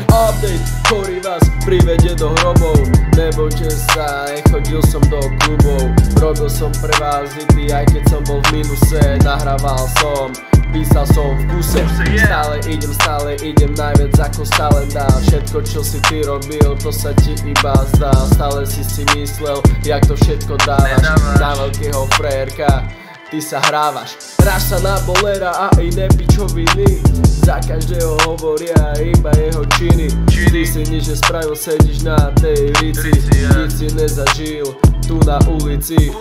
Update, ktorý vás privedie do hrobov. Nebojte sa, nechodil som do klubov. Robil som pre vás hity, aj keď som bol v minuse. Nahrával som, písal som v kuse. Stále idem najviac ako stále dá. Všetko čo si ty robil, to sa ti iba zdá. Stále si myslel, jak to všetko dávaš. Na veľkého frérka ty sa hrávaš. Hráš sa na bolera a iné pičoviny. Za každého hovoria iba jeho činy. Ty si nič nespravil, sedíš na tej rici. Nic si nezažil tu na ulici.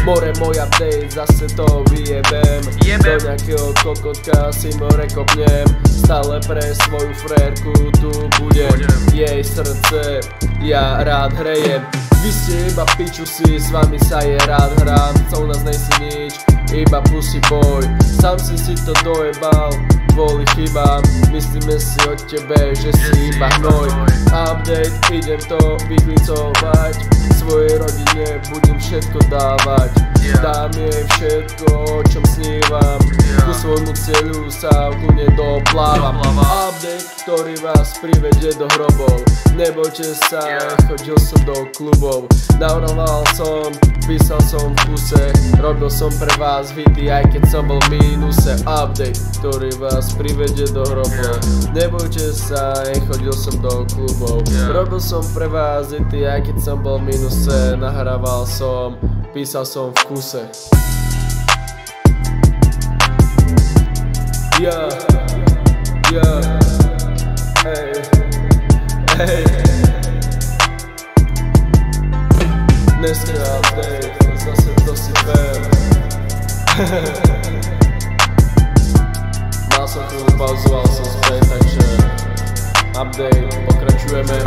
More môj update, zase to vyjebem. Do nejakého kokotka si more kopnem. Stále pre svoju frérku tu budem. Jej srdce ja rád hrejem. Vy ste iba pičusi, s vami sa je rád hrám. Co u nás nejsi nič, iba pussy boy. Sám si to dojebal kvôli chybám. Myslíme si o tebe, že si iba hnoj. Update, idem to vyklicovať. Svojej rodine budem všetko dávať. Dám jej všetko, o čom snívam. Ku svojmu cieľu sa ku nedoplávam. Update, ktorý vás privedie do hrobov. Nebojte sa, chodil som do klubov. Nahrával som, písal som v kuse. Robil som pre vás hity, aj keď som bol v mínuse. Update, ktorý vás privedie do hrobov. Nebojte sa, chodil som do klubov. Robil som pre vás hity, aj keď som bol v mínuse. Nahrával som, písal som v kuse. Hej. Dneska update, zase to si vem. Mal som chvíľu pauzu, ale som späť, takže update, pokračujeme.